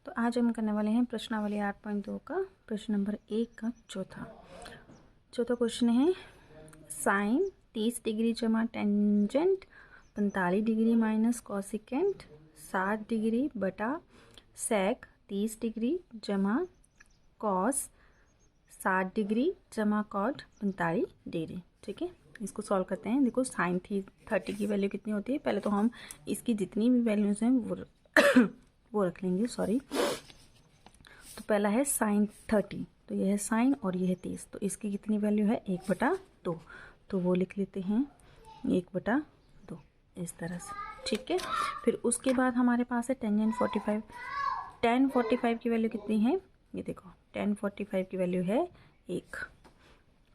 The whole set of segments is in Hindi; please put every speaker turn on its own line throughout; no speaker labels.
तो आज हम करने वाले हैं प्रश्नावली 8.2 का प्रश्न नंबर 1 का चौथा क्वेश्चन है साइन 30 डिग्री जमा tangent 45 degree minus cosecant 60 degree बटा सेक 30 डिग्री जमा कॉस 60 डिग्री जमा कॉट 45 डिग्री। ठीक है, इसको सॉल्व करते हैं। देखो साइन 30 की वैल्यू कितनी होती है, पहले तो हम इसकी जितनी भी वैल्यूज हैं वो रख लेंगे। सॉरी, तो पहला है साइन 30, तो यह है साइन और यह है 30, तो इसकी कितनी वैल्यू है 1/2, तो वो लिख लेते हैं 1/2 इस तरह से। ठीक है, फिर उसके बाद हमारे पास है टेंजेंट 45। tan 45 की वैल्यू कितनी है, ये देखो tan 45 की वैल्यू है 1,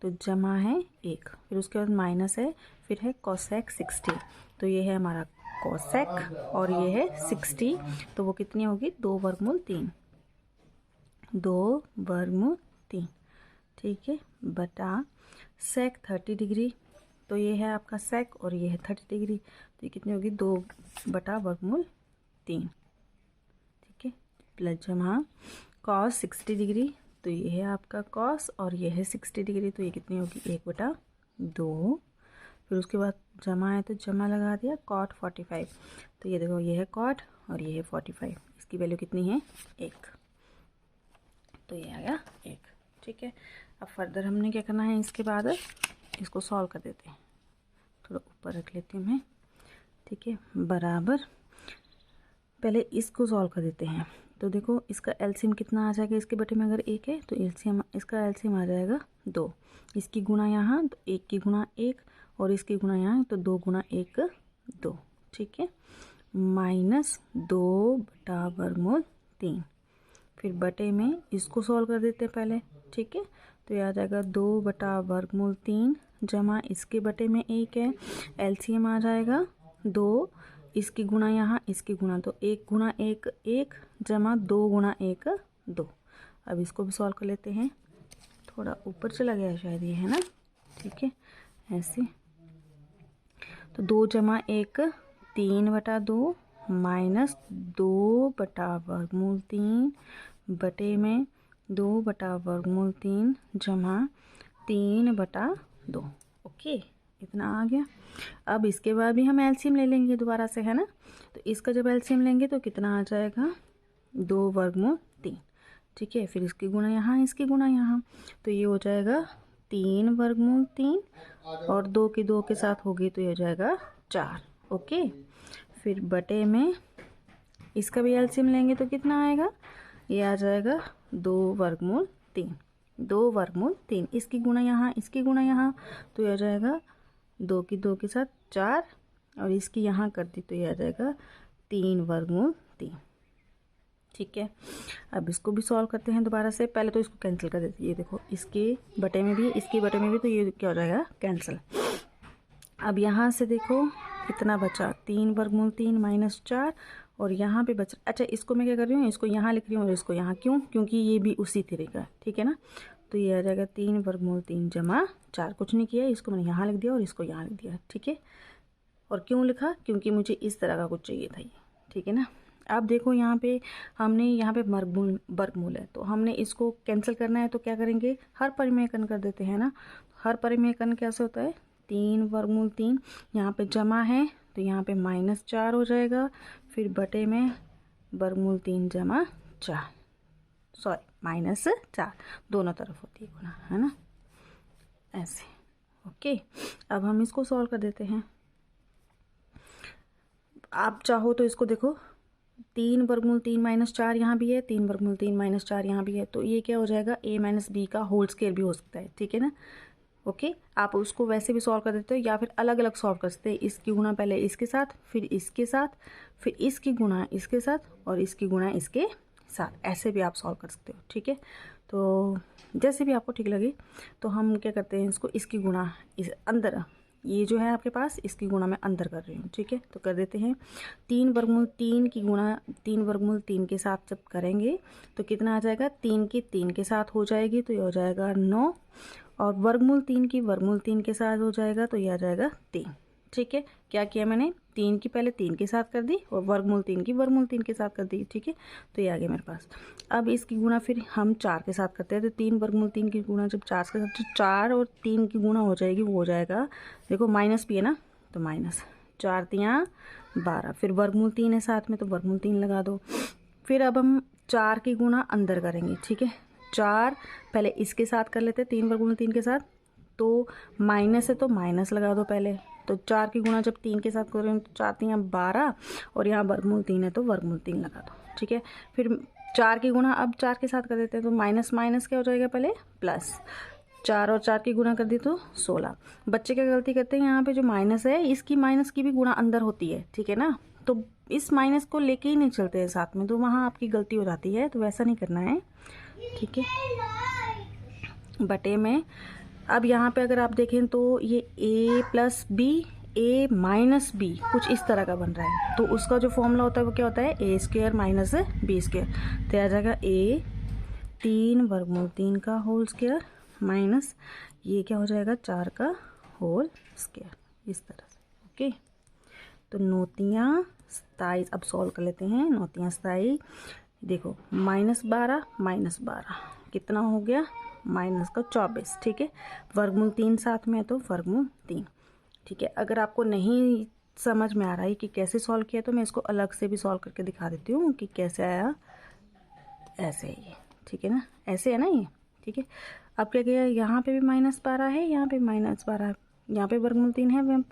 तो जमा है 1, फिर उसके बाद माइनस है, फिर है कोसेक 60, तो ये है हमारा कोसेक और ये है 60, तो वो कितनी होगी 2 वर्गमूल 3, 2 वर्गमूल 3। ठीक है, बटा सेक 30 डिग्री, तो ये है आपका सेक और ये है 30 डिग्री, तो ये कितनी होगी 2 बटा वर्गमूल 3। ठीक है, प्लस जमा कॉस 60 डिग्री, तो ये है आपका कॉस और ये है 60 डिग्री, तो ये कितनी होगी 1/2। फिर उसके बाद जमा है तो जमा लगा दिया कॉट 45, तो ये देखो ये है कॉट और ये है 45, इसकी वैल्यू कितनी है 1, तो ये आ गया 1। ठीक है, अब फर्दर हमने क्या करना है, इसके बाद इसको सॉल्व कर देते हैं। थोड़ा ऊपर रख लेती हूँ मैं। ठीक है, बराबर पहले इसको सॉल्व कर देते हैं। तो देखो इसका एलसीएम कितना आ जाएगा, इसके बटे में अगर 1 है तो एलसीएम इसका एलसीएम आ जाएगा 2, इसकी गुणा यहाँ तो 1 की गुणा 1 और इसकी गुणा यहाँ तो 2 गुणा 1 2। ठीक है, माइनस 2 बटा वर्गमूल 3, फिर बटे में इसको सॉल्व कर देते हैं पहले। ठीक है, तो ये आ जाएगा 2 बटा वर्गमूल 3 जमा इसके बटे में 1 है, एलसीएम आ जाएगा 2, इसकी गुणा यहाँ इसकी गुणा तो 1 गुणा 1 1 जमा 2 गुणा 1 2। अब इसको भी सॉल्व कर लेते हैं। थोड़ा ऊपर चला गया शायद ये, है ना। ठीक है, ऐसे तो 2 जमा 1 3/2 माइनस 2 बटा वर्गमूल 3 बटे में 2 बटा वर्गमूल 3 जमा 3/2। ओके, इतना आ गया। अब इसके बाद भी हम एलसीएम ले लेंगे दोबारा से, है ना। तो इसका जब एलसीएम लेंगे तो कितना आ जाएगा 2 वर्गमूल 3। ठीक है, फिर इसकी गुणा यहाँ इसकी गुणा यहाँ, तो ये हो जाएगा 3 वर्गमूल 3 और 2 की 2 के साथ होगी तो ये हो जाएगा 4। ओके, फिर बटे में इसका भी एलसीएम लेंगे तो कितना आएगा, ये आ जाएगा 2 वर्गमूल 3, 2 वर्गमूल 3, इसकी गुणा यहाँ इसकी गुणा यहाँ, तो ये आ जाएगा 2 की 2 के साथ 4 और इसकी यहाँ कर दी तो ये आ जाएगा 3 वर्गमूल 3। ठीक है, अब इसको भी सॉल्व करते हैं दोबारा से। पहले तो इसको कैंसिल कर देते हैं, ये देखो इसके बटे में भी इसके बटे में भी, तो ये क्या हो जाएगा कैंसिल। अब यहाँ से देखो कितना बचा, 3 वर्गमूल 3 माइनस 4 और यहाँ पे बचा। अच्छा, इसको मैं क्या कर रही हूँ, इसको यहाँ लिख रही हूँ और इसको यहाँ, क्यों, क्योंकि ये भी उसी तरह का। ठीक है ना, तो ये आ जाएगा 3 वर्गमूल 3 जमा 4, कुछ नहीं किया, इसको मैंने यहाँ लिख दिया और इसको यहाँ लिख दिया। ठीक है, और क्यों लिखा, क्योंकि मुझे इस तरह का कुछ चाहिए था ये। ठीक है ना, अब देखो यहाँ पे हमने यहाँ पे वर्गमूल है, तो हमने इसको कैंसिल करना है, तो क्या करेंगे, हर परिमेयकरण कर देते हैं ना। हर परिमेयकरण कैसे होता है, 3 वर्गमूल 3, यहाँ पे जमा है तो यहाँ पे -4 हो जाएगा, फिर बटे में वर्गमूल 3 जमा 4, सॉरी -4, दोनों तरफ होती है गुणा, है ना, ऐसे। ओके, अब हम इसको सॉल्व कर देते हैं। आप चाहो तो इसको देखो 3 वर्गमूल 3 माइनस 4 यहाँ भी है, 3 वर्गमूल 3 माइनस 4 यहाँ भी है, तो ये क्या हो जाएगा a माइनस बी का होल स्क्वायर भी हो सकता है। ठीक है ना, ओके, आप उसको वैसे भी सॉल्व कर देते हो या फिर अलग अलग सॉल्व कर सकते हैं। इसकी गुणा पहले इसके साथ, फिर इसके साथ, फिर इसकी गुणा इसके साथ और इसकी गुणा इसके साथ, ऐसे भी आप सॉल्व कर सकते हो। ठीक है, तो जैसे भी आपको ठीक लगे। तो हम क्या करते हैं, इसको इसकी गुणा इस अंदर, ये जो है आपके पास, इसकी गुणा मैं अंदर कर रही हूँ। ठीक है, तो कर देते हैं 3 वर्गमूल 3 की गुणा 3 वर्गमूल 3 के साथ जब करेंगे तो कितना आ जाएगा, 3 की 3 के साथ हो जाएगी तो ये हो जाएगा 9 और वर्गमूल 3 की वर्गमूल 3 के साथ हो जाएगा तो ये आ जाएगा 3। ठीक है, क्या किया मैंने, 3 की पहले 3 के साथ कर दी और वर्गमूल 3 की वर्गमूल 3 के साथ कर दी। ठीक है, तो ये आ गया मेरे पास। अब इसकी गुणा फिर हम 4 के साथ करते हैं, तो 3 वर्गमूल 3 की गुणा जब 4 के साथ, तो 4 और 3 की गुणा हो जाएगी, वो हो जाएगा, देखो माइनस भी है ना, तो माइनस 4 तियाँ 12, फिर वर्गमूल 3 है साथ में, तो वर्गमूल 3 लगा दो। फिर अब हम 4 की गुणा अंदर करेंगे। ठीक है, 4 पहले इसके साथ कर लेते हैं, 3 वर्गमूल 3 के साथ, तो माइनस है तो माइनस लगा दो पहले। तो 4 की गुणा जब 3 के साथ करें तो 4 तियाँ 12, और यहाँ वर्गमूल 3 है तो वर्गमूल 3 लगा दो। ठीक है, फिर 4 की गुणा अब 4 के साथ कर देते हैं, तो माइनस माइनस क्या हो जाएगा पहले, प्लस 4 और 4 की गुणा कर दी तो 16। बच्चे क्या गलती करते हैं, यहाँ पे जो माइनस है इसकी माइनस की भी गुणा अंदर होती है। ठीक है ना, तो इस माइनस को लेके ही नहीं चलते हैं साथ में, तो वहाँ आपकी गलती हो जाती है, तो वैसा नहीं करना है। ठीक है, बटे में अब यहाँ पे अगर आप देखें तो ये a plus b, a minus b, कुछ इस तरह का बन रहा है, तो उसका जो फॉर्मूला होता है वो क्या होता है, ए स्क्वायर माइनस बी स्क्वायर। तो आ जाएगा a 3 वर्गमूल 3 का होल स्क्वायर माइनस ये क्या हो जाएगा 4 का होल स्क्वायर, इस तरह से। ओके, तो 9 तियाँ 27, अब सॉल्व कर लेते हैं। 9 तियाँ 27, देखो -12 कितना हो गया, माइनस का 24। ठीक है, वर्गमूल 3 साथ में है तो वर्गमूल 3। ठीक है, अगर आपको नहीं समझ में आ रहा है कि कैसे सॉल्व किया, तो मैं इसको अलग से भी सॉल्व करके दिखा देती हूँ कि कैसे आया। ऐसे है ये, ठीक है ना, ऐसे है ना ये। ठीक है, अब क्या किया, यहाँ पे भी -12 है, यहाँ पे -12, यहाँ पे वर्गमूल 3 है। हम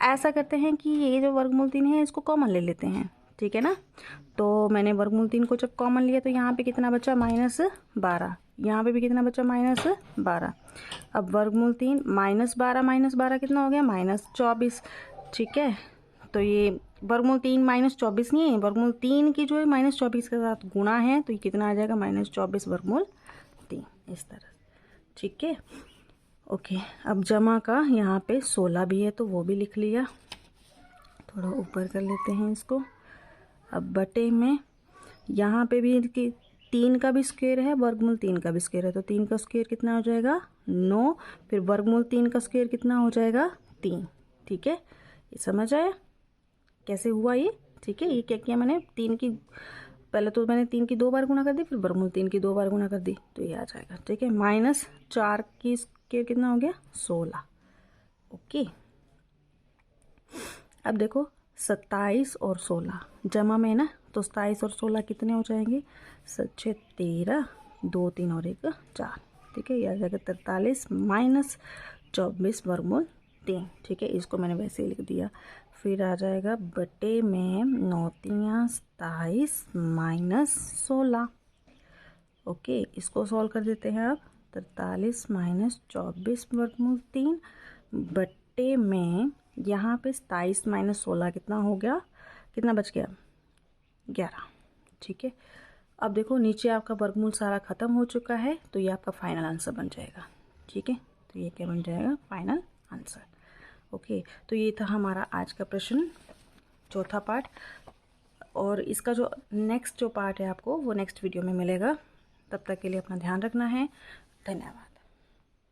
ऐसा करते हैं कि ये जो वर्गमूल 3 है इसको कॉमन ले लेते हैं। ठीक है ना, तो मैंने वर्गमूल 3 को जब कॉमन लिया तो यहाँ पे कितना बचा, -12, यहाँ पे भी कितना बचा, -12। अब वर्गमूल 3 -12 कितना हो गया, -24। ठीक है, तो ये वर्गमूल 3 -24 नहीं है, वर्गमूल 3 की जो है -24 के साथ गुणा है, तो ये कितना आ जाएगा, -24 वर्गमूल 3, इस तरह। ठीक है, ओके, अब जमा का यहाँ पे 16 भी है तो वो भी लिख लिया, थोड़ा ऊपर कर लेते हैं इसको। अब बटे में यहाँ पे भी 3 का भी स्क्वायर है, वर्गमूल 3 का भी स्क्वायर है, तो 3 का स्क्वायर कितना हो जाएगा, 9, फिर वर्गमूल 3 का स्क्वायर कितना हो जाएगा, 3। ठीक है, ये समझ आया कैसे हुआ ये। ठीक है, ये क्या किया मैंने, 3 की पहले तो मैंने 3 की 2 बार गुणा कर दी, फिर वर्गमूल 3 की 2 बार गुणा कर दी, तो ये आ जाएगा। ठीक है, -4 की स्क्वायर कितना हो गया, 16। ओके, अब देखो 27 और 16 जमा में है ना, तो 27 और 16 कितने हो जाएंगे, 7 6 13, 2 3 और 1 4। ठीक है, ये आ जाएगा 43 -24 वर्गमूल 3। ठीक है, इसको मैंने वैसे ही लिख दिया। फिर आ जाएगा बटे में 9 तियाँ 27 -16। ओके, इसको सॉल्व कर देते हैं अब। 43 -24 वर्गमूल 3 बटे में यहाँ पे 27 -16 कितना हो गया, कितना बच गया, 11। ठीक है, अब देखो नीचे आपका वर्गमूल सारा ख़त्म हो चुका है, तो ये आपका फाइनल आंसर बन जाएगा। ठीक है, तो ये क्या बन जाएगा, फाइनल आंसर। ओके, तो ये था हमारा आज का प्रश्न, चौथा पार्ट, और इसका जो नेक्स्ट जो पार्ट है आपको वो नेक्स्ट वीडियो में मिलेगा। तब तक के लिए अपना ध्यान रखना है। धन्यवाद।